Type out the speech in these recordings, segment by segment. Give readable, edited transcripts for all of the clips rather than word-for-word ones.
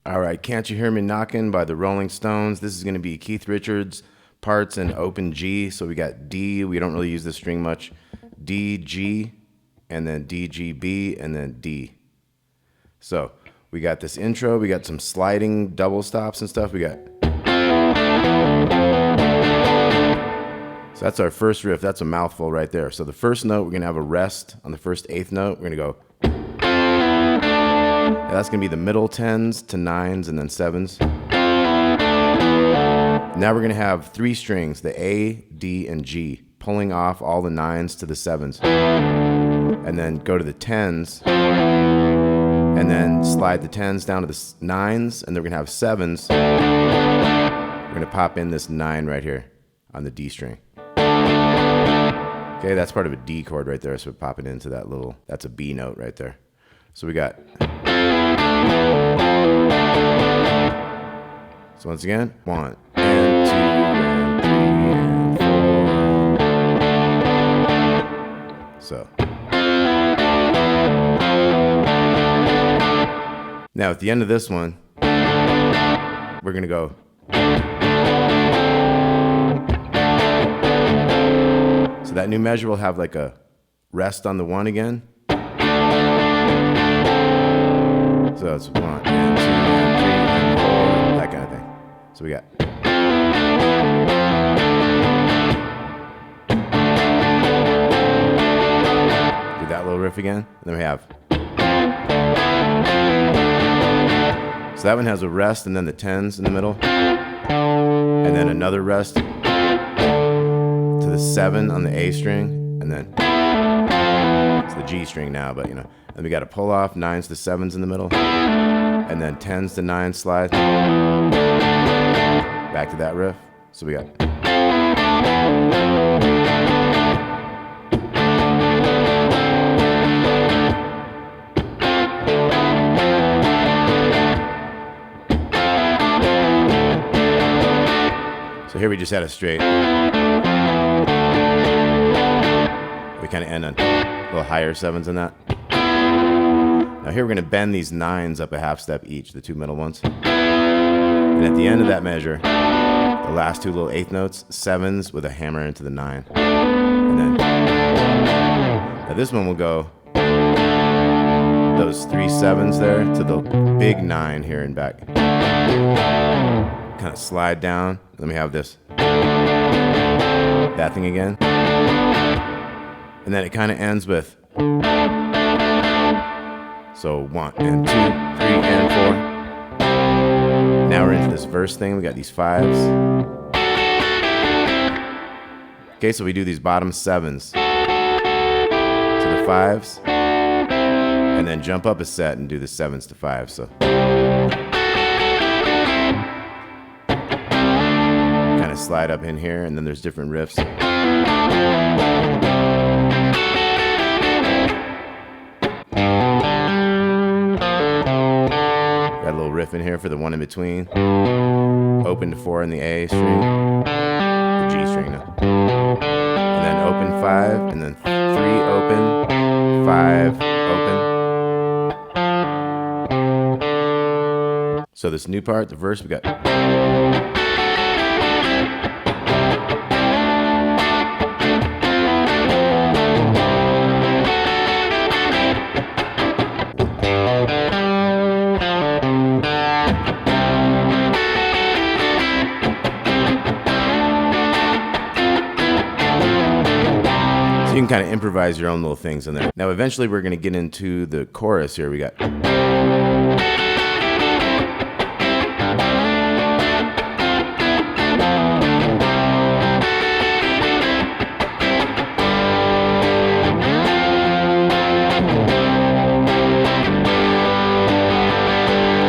All right, Can't You Hear Me Knocking by the Rolling Stones. This is going to be Keith Richards parts in open G. So we got D, we don't really use this string much. D, G, and then D, G, B, and then D. So we got this intro, we got some sliding double stops and stuff. We got. So that's our first riff. That's a mouthful right there. So the first note, we're going to have a rest on the first eighth note. We're going to go. And that's going to be the middle 10s to 9s and then 7s. Now we're going to have three strings, the A, D, and G, pulling off all the 9s to the 7s. And then go to the 10s, and then slide the 10s down to the 9s, and then we're going to have 7s. We're going to pop in this 9 right here on the D string. Okay, that's part of a D chord right there, so we pop it into that little, that's a B note right there. So we got. So once again, 1 and 2 and 3 and 4. So. Now at the end of this one, we're gonna go. So that new measure will have like a rest on the 1 again. So it's 1 and 2 and 3 and 4, that kind of thing. So we got. Do that little riff again, and then we have. So that one has a rest and then the 10s in the middle. And then another rest to the 7 on the A string, and then it's the G string now, but you know. And we got to pull off 9s to 7s in the middle, and then 10s to 9s slide back to that riff. So we got. So here we just had a straight. We kind of end on a little higher 7s than that. Now here we're going to bend these 9s up a half step each, the two middle ones. And at the end of that measure, the last two little eighth notes, 7s with a hammer into the 9. And then, now this one will go, those 3 7s there to the big 9 here and back. Kind of slide down. Then we have this, that thing again. And then it kind of ends with. So 1 and 2, 3 and 4. Now we're into this verse thing. We got these 5s. Okay, so we do these bottom 7s to the 5s, and then jump up a set and do the 7s to 5s. So kind of slide up in here, and then there's different riffs. Got a little riff in here for the 1 in between. Open to 4 in the A string, the G string now. And then open 5, and then 3 open, 5 open. So this new part, the verse, we got. So you can kind of improvise your own little things in there. Now eventually we're going to get into the chorus here. We got.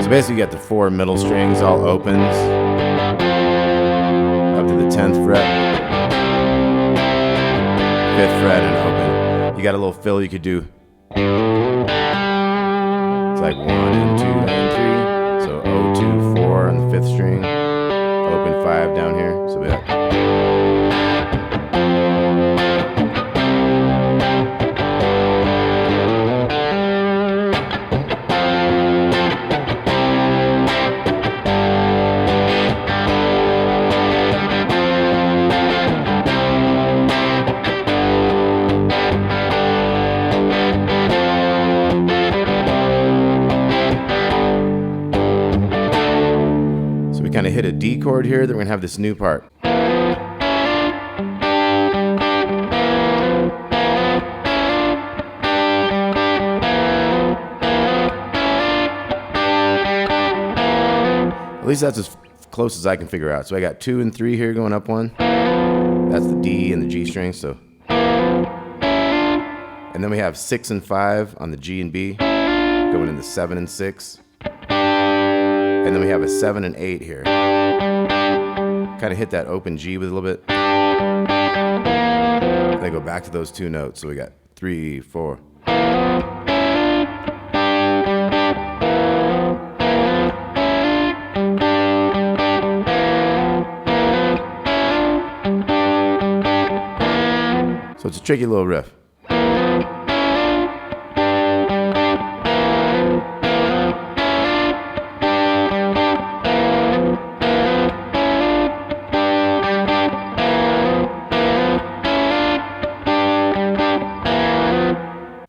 So basically you got the 4 middle strings all opens up to the 10th fret. 5th fret and open. You got a little fill you could do. It's like 1 and 2 and 3. So O, 2, 4 on the 5th string. Open 5 down here. So we got. to hit a D chord here, then we're going to have this new part. At least that's as close as I can figure out. So I got 2 and 3 here going up one. That's the D and the G string. So, and then we have 6 and 5 on the G and B, going into 7 and 6. And then we have a 7 and 8 here. Kind of hit that open G with a little bit. Then go back to those 2 notes. So we got 3, 4. So it's a tricky little riff.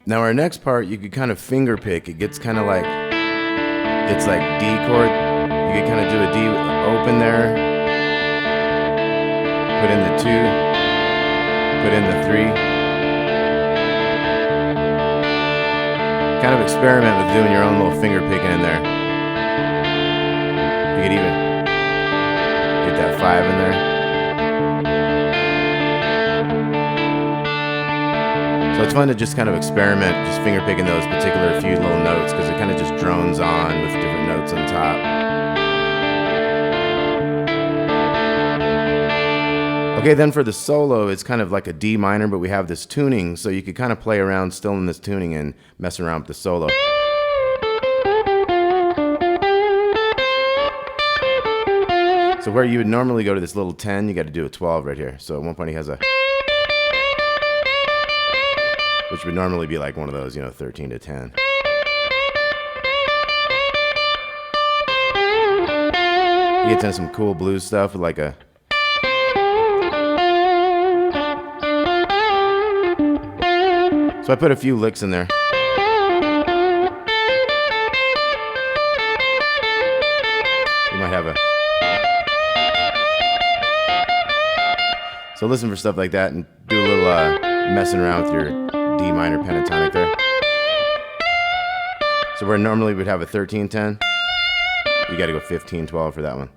Now our next part, you could kind of finger pick. It gets kind of like, it's like D chord. You could kind of do a D open there. Put in the 2. Put in the 3. Kind of experiment with doing your own little finger picking in there. You could even get that 5 in there. So it's fun to just kind of experiment, just finger picking those particular few little notes, because it kind of just drones on with different notes on top. Okay, then for the solo, it's kind of like a D minor, but we have this tuning, so you could kind of play around still in this tuning and mess around with the solo. So where you would normally go to this little 10, you got to do a 12 right here. So at one point he has a, which would normally be like one of those, 13 to 10. He gets into some cool blues stuff with like a, so I put a few licks in there. You might have a, so listen for stuff like that and do a little messing around with your D minor pentatonic there. So where normally we'd have a 13-10, you got to go 15-12 for that one.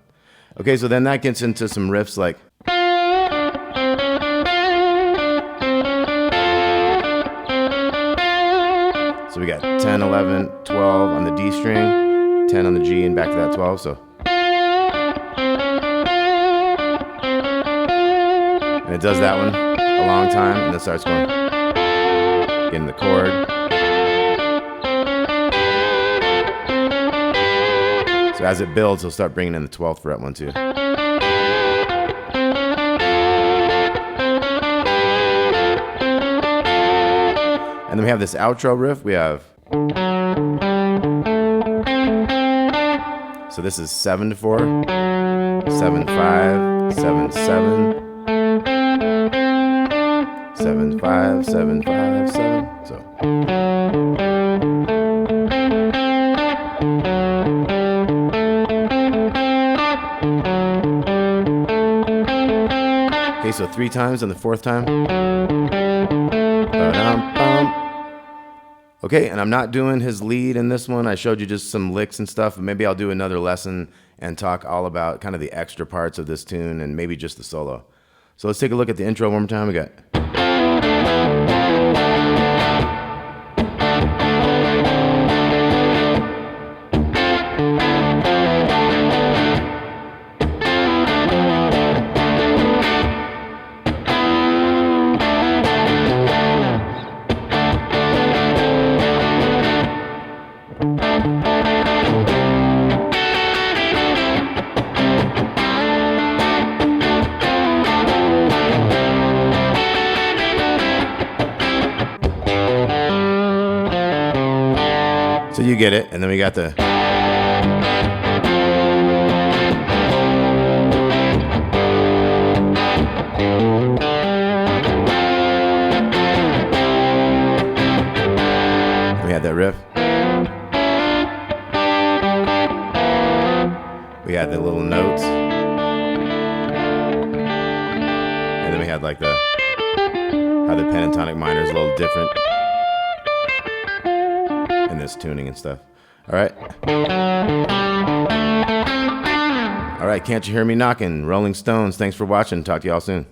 Okay, so then that gets into some riffs like, so we got 10, 11, 12 on the D string, 10 on the G, and back to that 12. So, and it does that one a long time, and then starts going, getting the chord. So as it builds, he'll start bringing in the 12th fret one too. And then we have this outro riff. We have, so this is 7-4, 7-5, 7-7, 7-5, 7-5, 7. So. Okay, so 3 times on the 4th time. Ba-dum-bum. Okay, and I'm not doing his lead in this one. I showed you just some licks and stuff. Maybe I'll do another lesson and talk all about kind of the extra parts of this tune and maybe just the solo. So let's take a look at the intro one more time. We got. So you get it, and then we got the. We had that riff. We We had the little notes. And then we had like how the pentatonic minor is a little different in this tuning and stuff. All right. All right, Can't You Hear Me Knocking? Rolling Stones, thanks for watching. Talk to y'all soon.